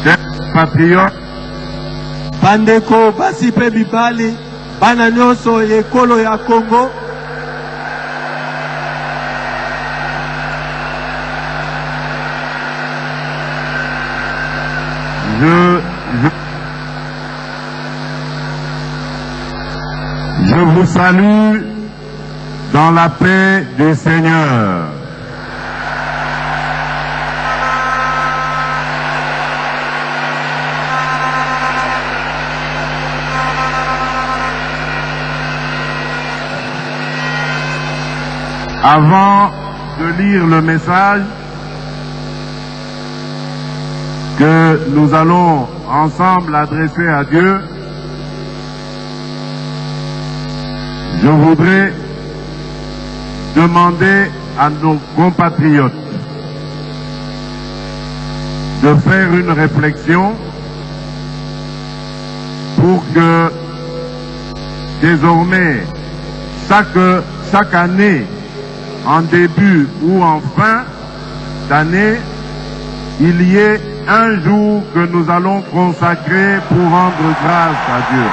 Chers patriotes, bandeko basi pe mibali bana nyonso ekolo ya Congo, je vous salue dans la paix du Seigneur. Avant de lire le message que nous allons ensemble adresser à Dieu, je voudrais demander à nos compatriotes de faire une réflexion pour que désormais chaque année, en début ou en fin d'année, il y ait un jour que nous allons consacrer pour rendre grâce à Dieu.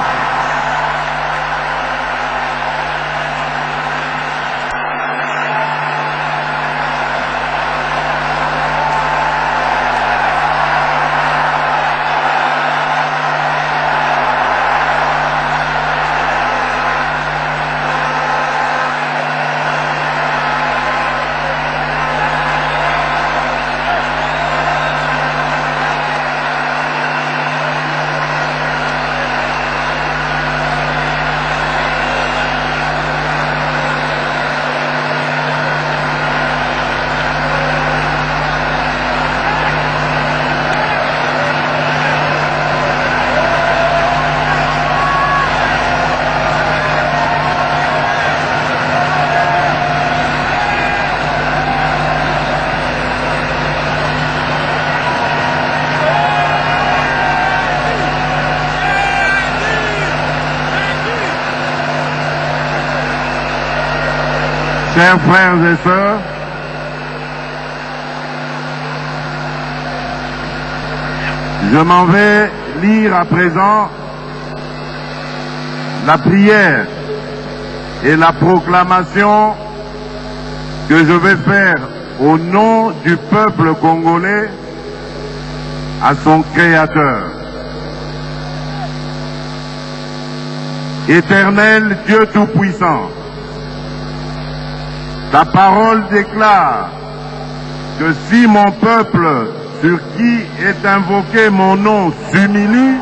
Chers frères et sœurs, je m'en vais lire à présent la prière et la proclamation que je vais faire au nom du peuple congolais à son Créateur. Éternel Dieu Tout-Puissant, ta parole déclare que si mon peuple, sur qui est invoqué mon nom, s'humilie,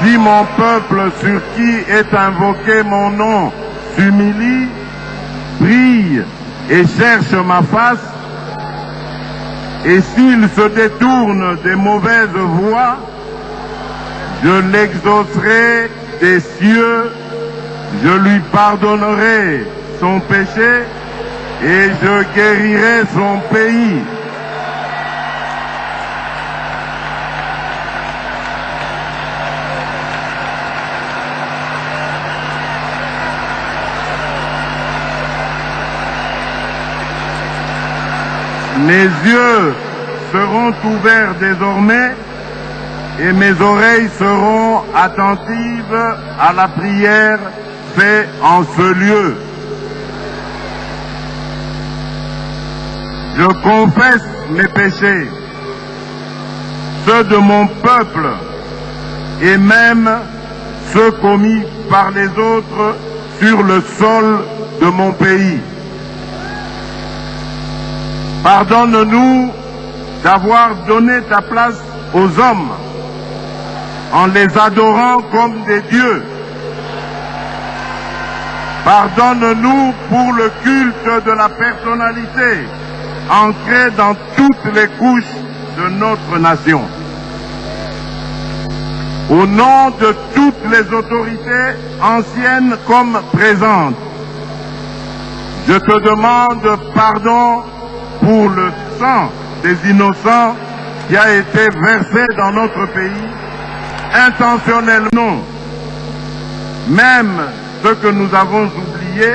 si mon peuple sur qui est invoqué mon nom s'humilie, prie et cherche ma face, et s'il se détourne des mauvaises voies, je l'exaucerai des cieux, je lui pardonnerai son péché et je guérirai son pays. Mes yeux seront ouverts désormais et mes oreilles seront attentives à la prière faite en ce lieu. Je confesse mes péchés, ceux de mon peuple et même ceux commis par les autres sur le sol de mon pays. Pardonne-nous d'avoir donné ta place aux hommes en les adorant comme des dieux. Pardonne-nous pour le culte de la personnalité ancré dans toutes les couches de notre nation. Au nom de toutes les autorités anciennes comme présentes, je te demande pardon pour le sang des innocents qui a été versé dans notre pays, intentionnellement, même ce que nous avons oublié,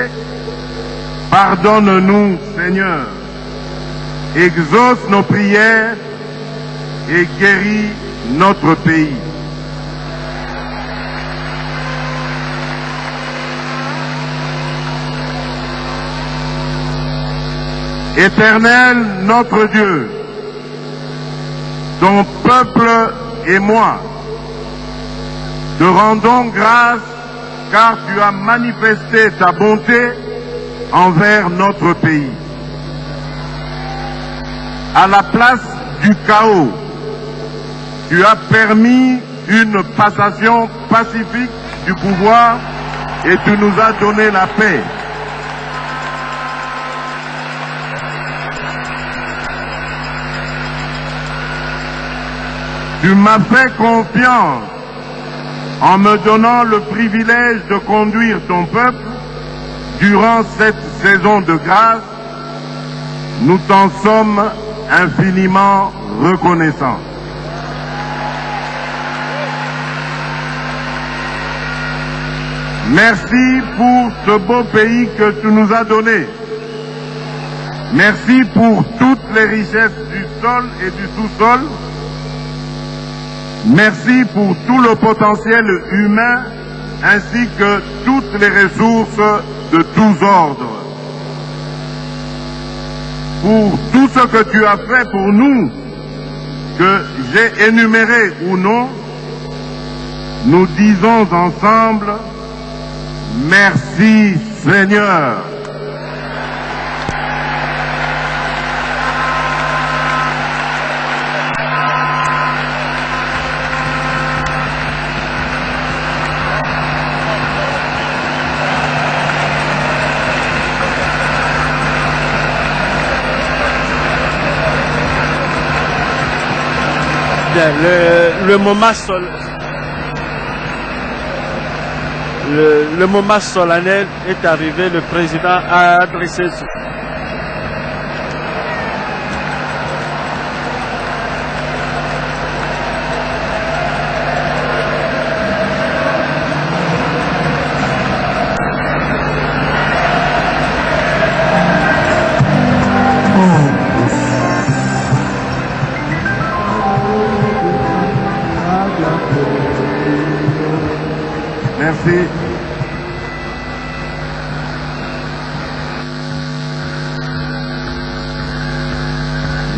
pardonne-nous, Seigneur. Exauce nos prières et guéris notre pays. Éternel notre Dieu, ton peuple et moi, te rendons grâce car tu as manifesté ta bonté envers notre pays. À la place du chaos, tu as permis une passation pacifique du pouvoir et tu nous as donné la paix. Tu m'as fait confiance en me donnant le privilège de conduire ton peuple durant cette saison de grâce. Nous t'en sommes infiniment reconnaissants. Merci pour ce beau pays que tu nous as donné. Merci pour toutes les richesses du sol et du sous-sol. Merci pour tout le potentiel humain ainsi que toutes les ressources de tous ordres. Pour tout ce que tu as fait pour nous, que j'ai énuméré ou non, nous disons ensemble, merci Seigneur. Le moment solennel est arrivé, le président a adressé Merci.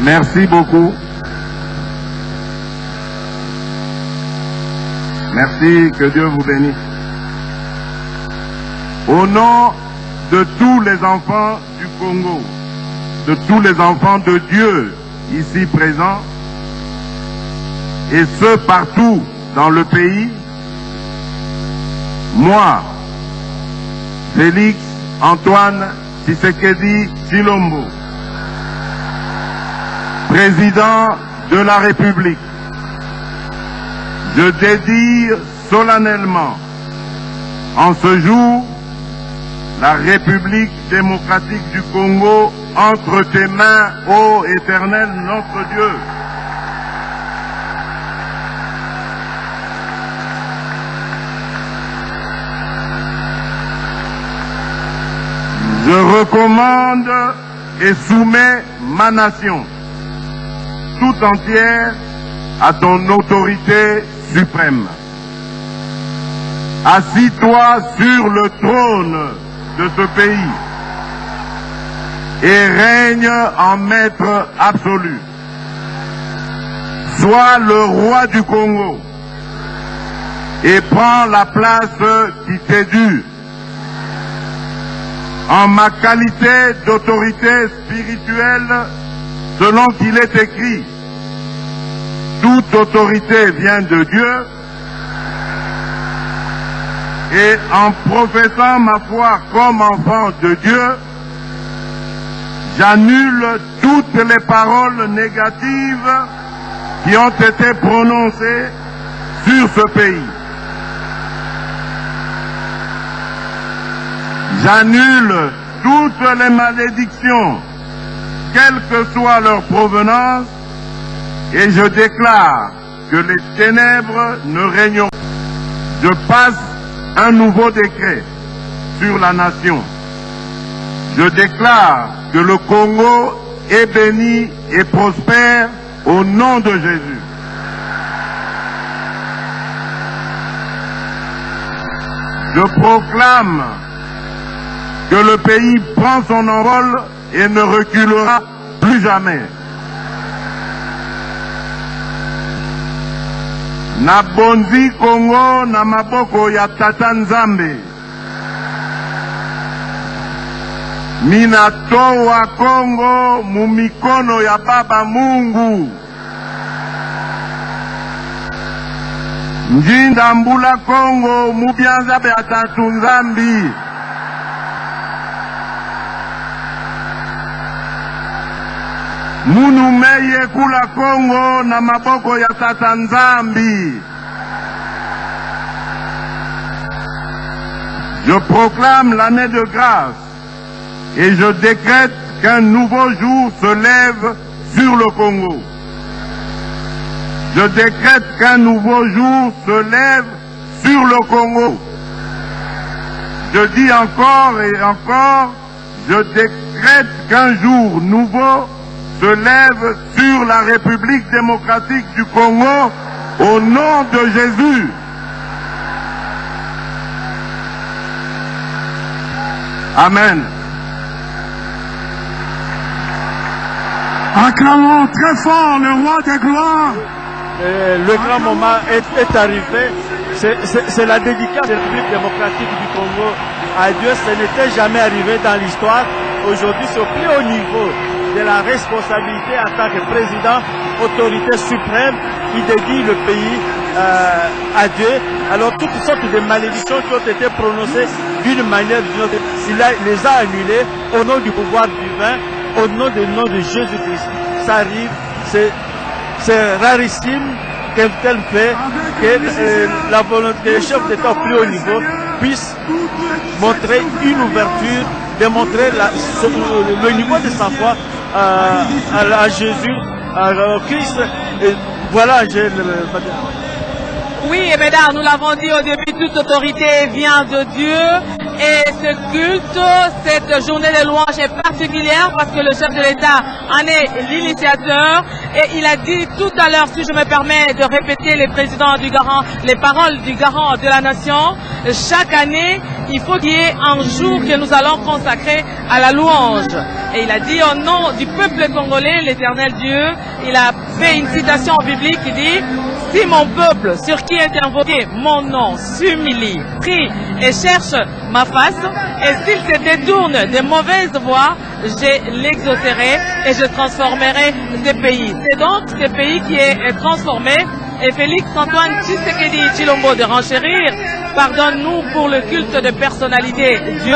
Merci beaucoup. Merci, que Dieu vous bénisse. Au nom de tous les enfants du Congo, de tous les enfants de Dieu ici présents, et ceux partout dans le pays, moi, Félix Antoine Tshisekedi Tshilombo, président de la République, je dédie solennellement en ce jour la République démocratique du Congo entre tes mains, ô Éternel notre Dieu. Je recommande et soumets ma nation tout entière à ton autorité suprême. Assis-toi sur le trône de ce pays et règne en maître absolu. Sois le roi du Congo et prends la place qui t'est due. En ma qualité d'autorité spirituelle, selon qu'il est écrit, toute autorité vient de Dieu, et en professant ma foi comme enfant de Dieu, j'annule toutes les paroles négatives qui ont été prononcées sur ce pays. J'annule toutes les malédictions, quelle que soit leur provenance, et je déclare que les ténèbres ne régneront. Je passe un nouveau décret sur la nation. Je déclare que le Congo est béni et prospère au nom de Jésus. Je proclame que le pays prend son envol et ne reculera plus jamais. Nabonzi Congo na maboko ya Tata Nzambe. Minatoa Congo mumikono ya Baba Mungu. Njinda mbula Congo mubyanza be Tatu Nzambi. Munu meye kula Congo na maboko ya Tata Nzambi. Je proclame l'année de grâce et je décrète qu'un nouveau jour se lève sur le Congo. Je décrète qu'un nouveau jour se lève sur le Congo. Je dis encore et encore, je décrète qu'un jour nouveau se lève sur la République démocratique du Congo au nom de Jésus. Amen. Acclamons très fort le roi des gloires. Le grand moment est arrivé. C'est la dédicace de la République démocratique du Congo à Dieu. Ce n'était jamais arrivé dans l'histoire. Aujourd'hui, c'est au plus haut niveau de la responsabilité en tant que président, autorité suprême, qui dédie le pays à Dieu. Alors toutes sortes de malédictions qui ont été prononcées d'une manière ou d'une autre, il les a annulées au nom du pouvoir divin, au nom de Jésus-Christ. Ça arrive, c'est rarissime qu'un tel fait que la volonté des chefs d'État au plus haut niveau puisse montrer une ouverture, démontrer le niveau de sa foi à Jésus, à Christ. Et voilà, Oui, et mesdames, nous l'avons dit au début, toute autorité vient de Dieu. Et ce culte, cette journée de louange est particulière parce que le chef de l'État en est l'initiateur. Et il a dit tout à l'heure, si je me permets de répéter les paroles du garant de la nation, chaque année, il faut qu'il y ait un jour que nous allons consacrer à la louange. Et il a dit au nom du peuple congolais, l'Éternel Dieu, il a fait une citation biblique qui dit: si mon peuple, sur qui est invoqué mon nom, s'humilie, prie et cherche ma face, et s'il se détourne des mauvaises voies, je l'exaucerai et je transformerai ce pays. C'est donc ce pays qui est transformé. Et Félix Antoine Tshisekedi Tshilombo de renchérir, pardonne-nous pour le culte de personnalité Dieu,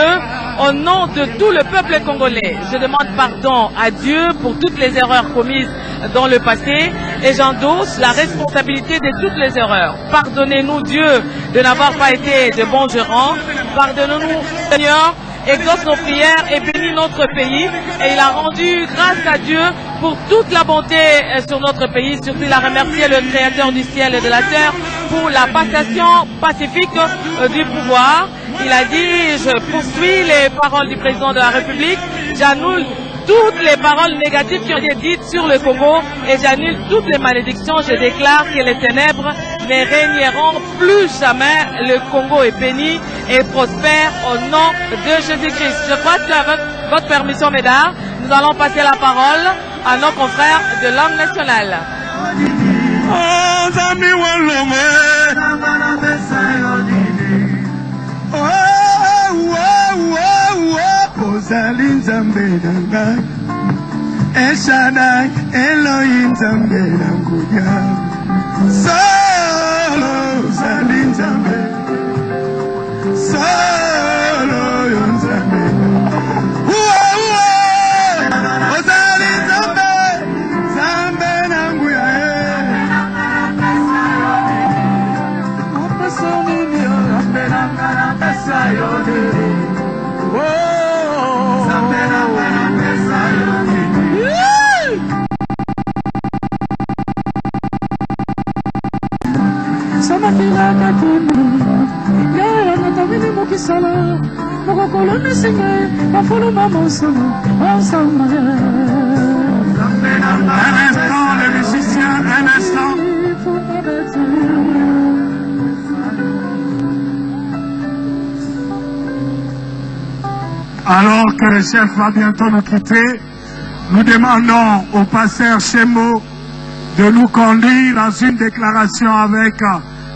au nom de tout le peuple congolais. Je demande pardon à Dieu pour toutes les erreurs commises dans le passé et j'endosse la responsabilité de toutes les erreurs. Pardonnez-nous Dieu de n'avoir pas été de bons gérants. Pardonnez-nous Seigneur, exauce nos prières et bénis notre pays. Et il a rendu grâce à Dieu pour toute la bonté sur notre pays. Surtout, il a remercié le Créateur du ciel et de la terre pour la passation pacifique du pouvoir. Il a dit, je poursuis les paroles du président de la République, j'annule toutes les paroles négatives qui ont été dites sur le Congo et j'annule toutes les malédictions. Je déclare que les ténèbres ne régneront plus jamais. Le Congo est béni et prospère au nom de Jésus-Christ. Je crois que avec votre permission, mesdames, nous allons passer la parole à nos confrères de langue nationale. Ozali nzambe nanga Eshadai Elohim nzambe nanguya Solo ozali nzambe Solo yo nzambe Ozali nzambe Nzambe nanguya Opasoni yo nzambe nanga pesa yo Sama tila katini, yara natamini mukisala. Un instant, les musiciens, un instant. Alors que le chef va bientôt nous quitter, nous demandons au pasteur Chemo de nous conduire dans une déclaration avec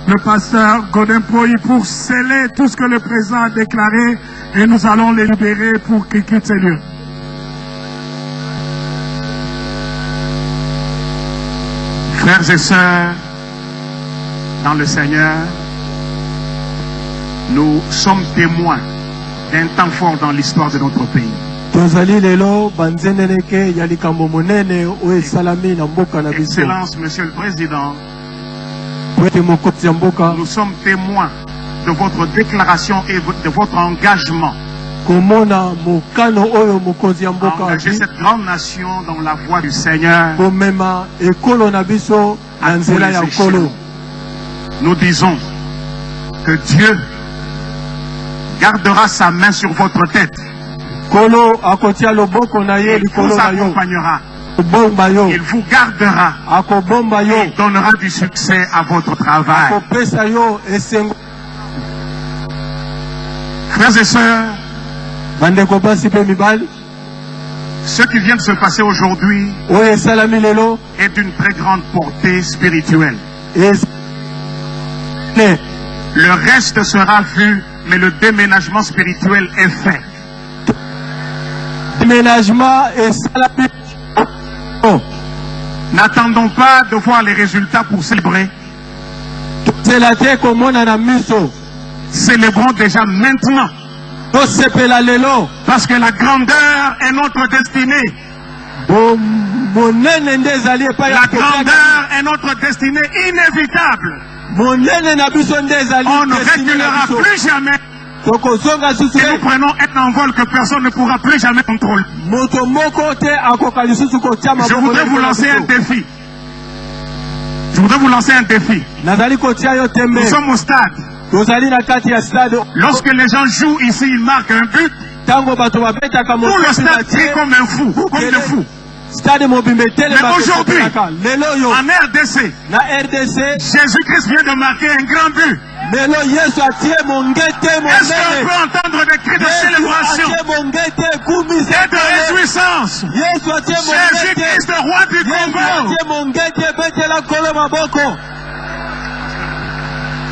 le pasteur Godempoy pour sceller tout ce que le président a déclaré et nous allons les libérer pour qu'ils quittent ces lieux. Frères et sœurs, dans le Seigneur, nous sommes témoins d'un temps fort dans l'histoire de notre pays. Excellence, Monsieur le Président, nous sommes témoins de votre déclaration et de votre engagement à engager cette grande nation dans la voie du Seigneur. Nous disons que Dieu gardera sa main sur votre tête. Il vous accompagnera. Il vous gardera et donnera du succès à votre travail. Frères et sœurs, ce qui vient de se passer aujourd'hui est d'une très grande portée spirituelle. Le reste sera vu, mais le déménagement spirituel est fait. N'attendons pas de voir les résultats pour célébrer. Célébrons déjà maintenant. Parce que la grandeur est notre destinée. La grandeur est notre destinée inévitable. On ne reculera plus jamais. Et nous prenons un envol que personne ne pourra plus jamais contrôler. Je voudrais vous lancer un défi. Nous sommes au stade. Lorsque les gens jouent ici, ils marquent un but. Tout le stade crie comme un fou, comme de fou. Mais aujourd'hui, en RDC, Jésus-Christ vient de marquer un grand but. Est-ce qu'on peut entendre des cris de célébration et de réjouissance? Jésus-Christ, le roi du Congo.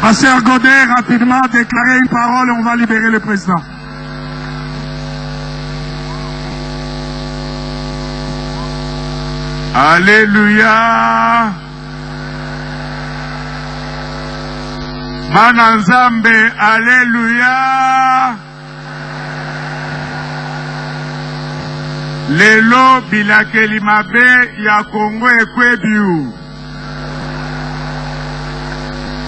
Pasteur Godet, rapidement, déclarer une parole et on va libérer le président. Alléluia. Bana Nzambe, alléluia. Lelo bilakeli mabe ya Kongo ekwebiu.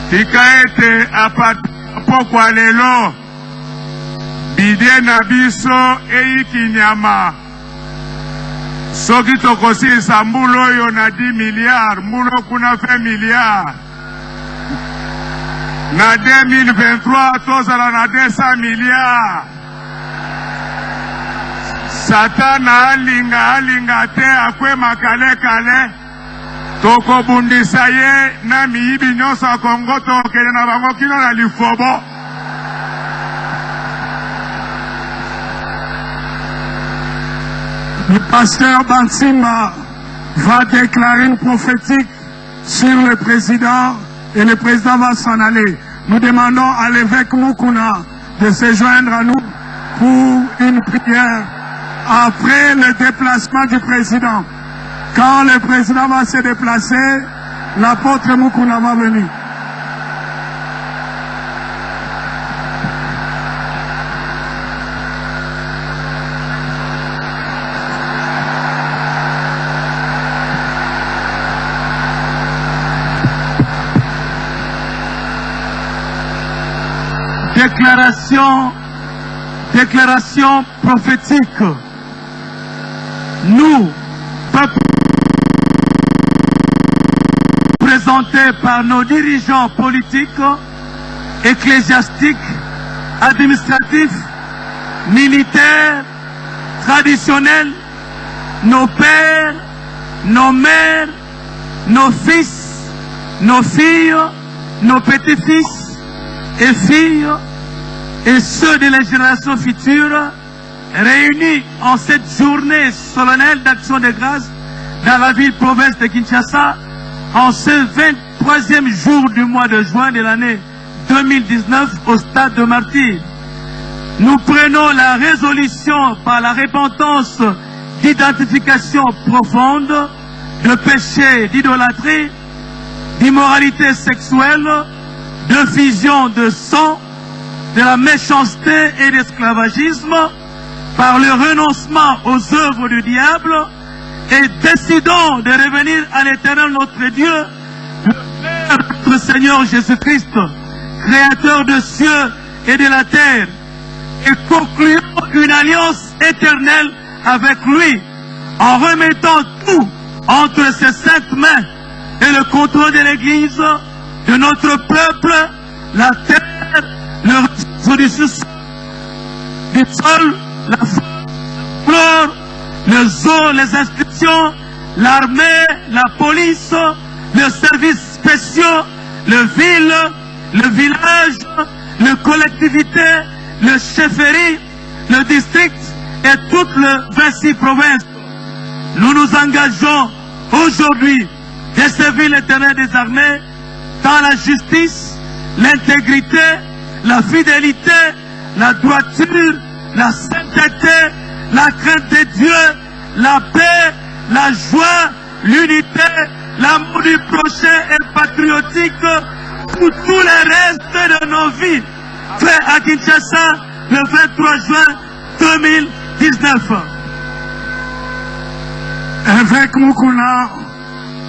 Tika ete apokwa lelo bidie na biso eikinyama. Soki tokosilisa mbulu oyo na 10 milliards, mbulu kuna 20 milliards. Na 2023 tozala na 200 milliards. Satana alinga te akwe makale. Toko bundisa ye na miyibi nyonso ya Kongo tokele na bango kino na lifobo. Le pasteur Bansimba va déclarer une prophétique sur le président et le président va s'en aller. Nous demandons à l'évêque Mukuna de se joindre à nous pour une prière après le déplacement du président. Quand le président va se déplacer, l'apôtre Mukuna va venir. Déclaration prophétique. Nous, peuple présenté par nos dirigeants politiques, ecclésiastiques, administratifs militaires traditionnels, nos pères, nos mères, nos fils, nos filles, nos petits-fils et filles, et ceux de la génération future, réunis en cette journée solennelle d'action de grâce dans la ville-province de Kinshasa, en ce 23e jour du mois de juin de l'année 2019 au stade de Martyrs. Nous prenons la résolution par la repentance d'identification profonde, de péché d'idolâtrie, d'immoralité sexuelle, de fusion de sang, de la méchanceté et d'esclavagisme, par le renoncement aux œuvres du diable, et décidons de revenir à l'Éternel notre Dieu, le Père notre Seigneur Jésus-Christ, Créateur des cieux et de la terre, et concluons une alliance éternelle avec lui, en remettant tout entre ses saintes mains et le contrôle de l'Église, de notre peuple, la terre, le ressources du sol, la flore, les eaux, les institutions, l'armée, la police, les services spéciaux, le ville, le village, les collectivités, le chefferie, le district et toutes les 26 provinces. Nous nous engageons aujourd'hui de servir l'Éternel des armées dans la justice, l'intégrité, la fidélité, la droiture, la sainteté, la crainte de Dieu, la paix, la joie, l'unité, l'amour du prochain et patriotique pour tous les restes de nos vies. Fait à Kinshasa le 23 juin 2019. Évêque Mukuna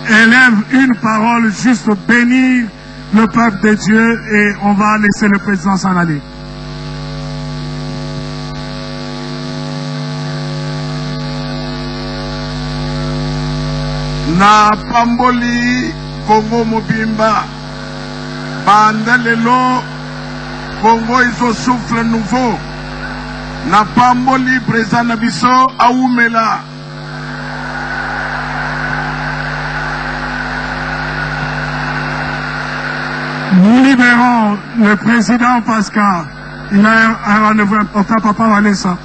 élève une parole juste bénir le peuple de Dieu et on va laisser le président s'en aller. Na pamboli Congo Mobimba Bandelelo Congo iso souffle nouveau na pamboli président Nabiso Aoumela. Nous libérons le président parce qu'il a un rendez-vous important. Papa va aller ça.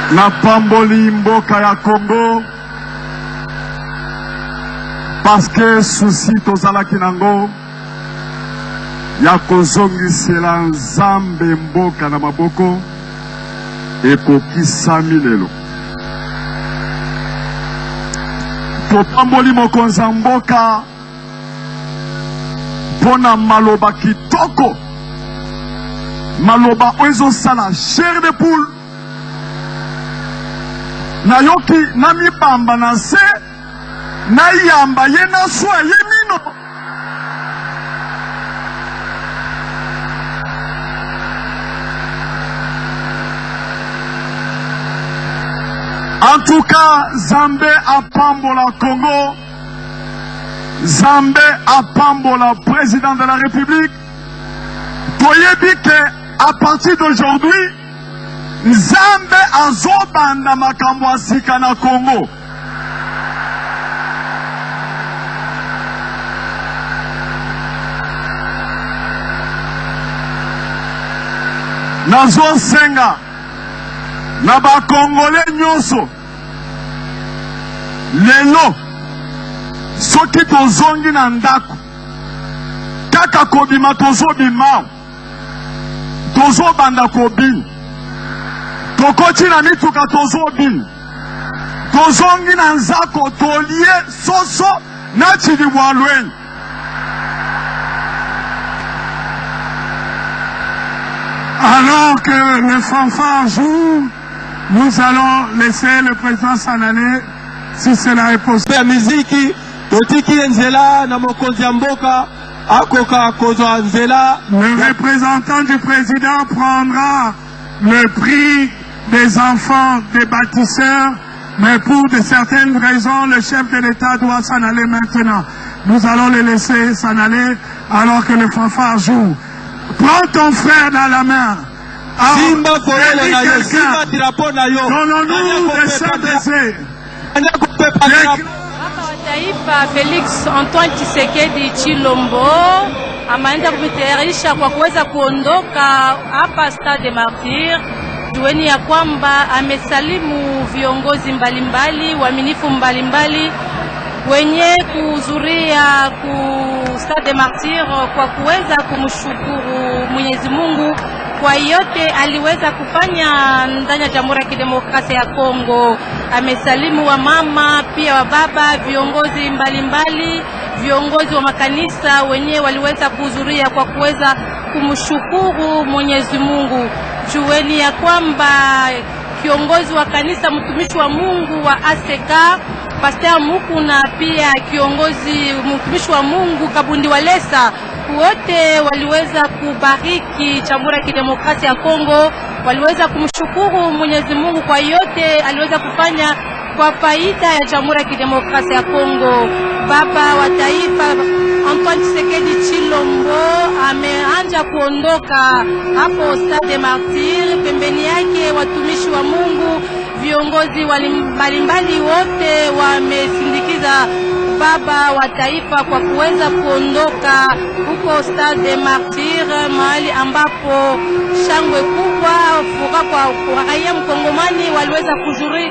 Na pamboli mboka ya Congo parce que souci tozalaki nango ya kozongisela Nzambe mboka na maboko ekokisami lelo. Topamboli mokonzi ya mboka mpona maloba kitoko, maloba oyo ezosala chair de poule. Nayoki namibamba na se nayamba ye na swa ye mino. En tout cas, Zambé apambola Congo, Zambé apambola président de la République. Toyebi que à partir d'aujourd'hui, Nzambe azobanda makambo asika na Congo. Nazo senga na ba Congolais nyonso lelo soki tozongi na ndako kaka kobima tozobima tozobanda kobina tokoti na mituka tozobina tozongi na nzako tolie soso na chilibwalweni. Alors que les fanfares jouent, nous allons laisser le président s'en aller si cela est possible. La musique, totiki nzela na mokonzi ya mboka Le représentant du président prendra le prix des enfants des bâtisseurs, mais pour de certaines raisons, le chef de l'État doit s'en aller maintenant. Nous allons le laisser s'en aller alors que le fanfare joue. Prends ton frère dans la main. Donnons-nous des saints baisers. Taifa Felix Antoine Tshisekedi Tshilombo ameenda kujitayarisha kwa kuweza kuondoka hapa Stade Martyrs. Jueni ya kwamba amesalimu viongozi mbalimbali, waaminifu mbalimbali wenye kuhudhuria ku Stade Martyrs kwa kuweza kumshukuru Mwenyezi Mungu kwa yote aliweza kufanya ndani ya Jamhuri ya Kidemokrasia ya Kongo. Amesalimu wa mama pia wa baba, viongozi mbalimbali, viongozi wa makanisa wenyewe waliweza kuhudhuria kwa kuweza kumshukuru Mwenyezi Mungu. Jueni ya kwamba kiongozi wa kanisa mtumishi wa Mungu wa ASEKA Pastor Muku na pia kiongozi mtumishi wa Mungu Kabundi Walesa wote waliweza kubariki Jamhuri ya Kidemokrasia ya Kongo, waliweza kumshukuru Mwenyezi Mungu kwa yote aliweza kufanya kwa faida ya Jamhuri ya Kidemokrasia ya Kongo. Baba wa taifa Antoine Tshisekedi Tshilombo ameanza kuondoka hapo Stade Martyrs. Pembeni yake watumishi wa Mungu, viongozi mbalimbali wote wamesindikiza baba wa taifa kwa kuweza kuondoka huko Stade Martyrs, mahali ambapo shangwe kubwa, furaha kwa raia mkongomani waliweza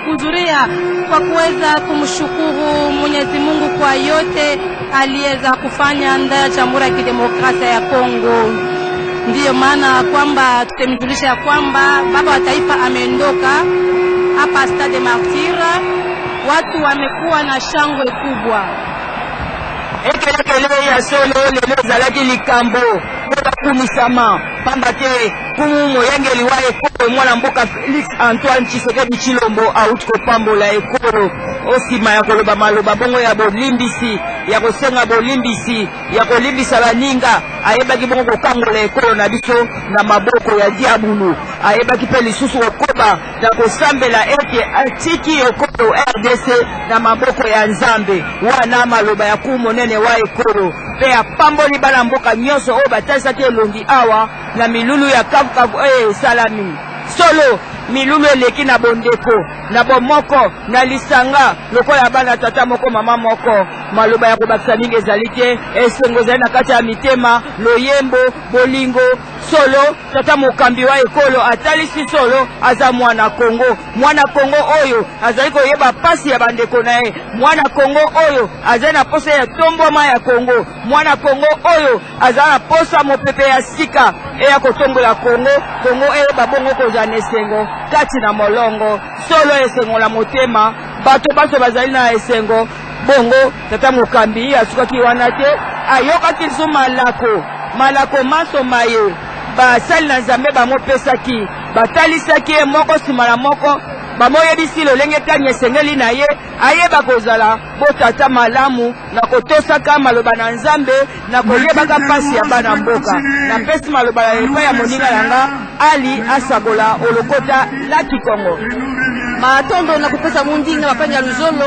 kuhudhuria kwa kuweza kumshukuru Mwenyezi Mungu kwa yote aliweza kufanya ndani ya Jamhuri ya Kidemokrasia ya Kongo. Ndiyo maana kwamba tutemjulisha kwamba baba wa taifa ameondoka hapa Stade Martyrs. Watu wamekuwa na shangwe kubwa. Ekelekele ya solo lelo zalaki likambo kwa kumisama pamba te kumu yangeli wa ekolo mwana mboka Felix Antoine Tshisekedi Tshilombo autko pambola ekolo osima ya koloba maloba bongo ya bolimbisi ya kosenga bolimbisi ya kolimbisa baninga ayebaki bongo kokangola ekolo na biso na maboko ya diabulu ayebaki pe lisusu kokoba na kosambela ete atiki ekolo RDC na maboko ya Nzambe wana maloba ya kumonene wa ekolo pe apamboli bana mboka nyonso oyo batalisa te elongi awa na milulu ya kavukavu salami solo milulu eleki na bondeko na bomoko na lisanga lokola bana tata moko mama moko maloba ya kobakisa mingi ezali te esengo ezali na kati ya mitema loyembo bolingo solo tata mokambi wa ekolo atalisi solo aza mwana Kongo oyo azali koyeba pasi ya bandeko na ye, mwana Kongo oyo azali na posa ya tomboma ya Kongo, mwana Kongo oyo azali na posa mopepe ya sika eya kotombola Kongo eyeba bongo kozala na esengo kati na molongo solo esengo la motema bato baso bazali na esengo bongo tata mokambi asukaki wana te ayokaki liso malako maso maye basali na Nzambe bamopesaki batalisaki ye moko nsima na moko bamoyebisi lolenge kani esengeli na ye ayeba kozala botata malamu na kotosaka maloba na Nzambe na koyebaka pasi ya bana mboka na pesi maloba ya epai ya moninga yanga Ali Asakola olokota Laki Kongo matondo na kupesa mundinga mapanya luzolo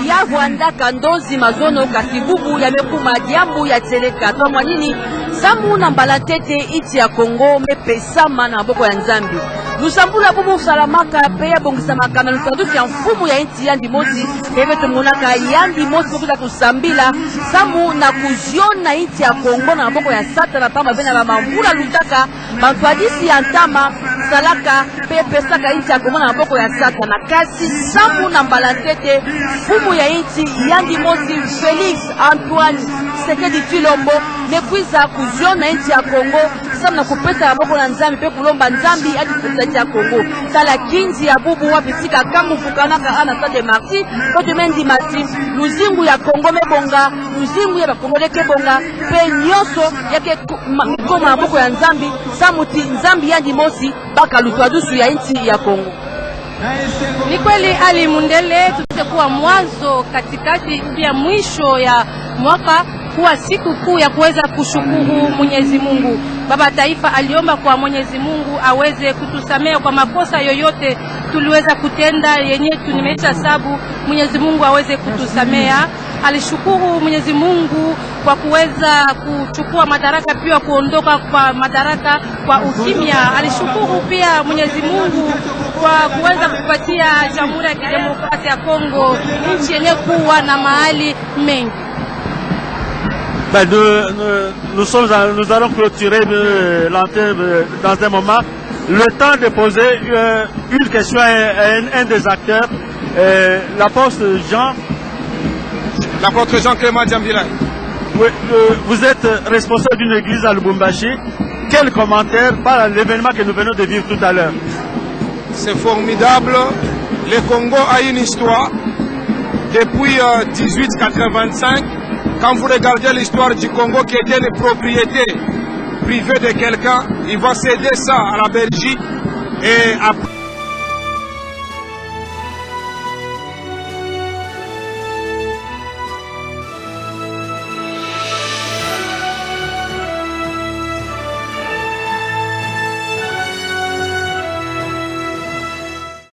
ya Rwanda ndozi mazono kasibubu ya mekuma diambu ya tseleka to mwanini samu na mbalatete iti ya Kongo mepesama na boko ya Nzambi lusambula bubu salamaka peya bongisa makana lusandufi ya mfumu ya inti ya ndimoti ebe tumunaka ya ndimoti kukuza kusambila samu na kuziona inti ya Kongo na boko ya satana pamba bena ba mambula lutaka bantuadisi ya ntama salaka pepe saka inti ya Kongo na boko ya satana kasi samu na mbalatete mfumu ya inti ya ndimoti Felix Antoine Tshisekedi Tshilombo nekwiza kuziona inti ya Kongo samu na kupesa ya boko na Nzambi pe kulomba Nzambi hadi kupesa ya Kongo tala kinzi ya bubu wapisika kamu fukanaka ana Stade Martyrs kote mendi mati luzingu ya Kongo mebonga luzingu ya bakongole kebonga pe nyoso yake koma ya boko ya Nzambi samuti Nzambi yandi mosi baka lutwadusu ya inti ya Kongo. Ni kweli Ali Mundele, tutakuwa mwanzo katikati pia mwisho ya mwaka kuwa siku kuu ya kuweza kushukuru Mwenyezi Mungu. Baba Taifa aliomba kwa Mwenyezi Mungu aweze kutusamea kwa makosa yoyote tuliweza kutenda yenye tumeisha sabu. Mwenyezi Mungu aweze kutusamea. Alishukuru Mwenyezi Mungu kwa kuweza kuchukua madaraka, pia kuondoka kwa madaraka kwa ukimya. Alishukuru pia Mwenyezi Mungu kwa kuweza kupatia Jamhuri ya Kidemokrasia ya Kongo nchi yenye kuwa na mahali mengi. Nous allons clôturer l'antenne dans un moment. Le temps de poser une question à un des acteurs, l'apôtre Jean. L'apôtre Jean-Clément Djambila. Oui, vous êtes responsable d'une église à Lubumbashi. Quel commentaire par l'événement que nous venons de vivre tout à l'heure? C'est formidable. Le Congo a une histoire depuis 1885. Quand vous regardez l'histoire du Congo qui était une propriété privée de quelqu'un, il va céder ça à la Belgique et après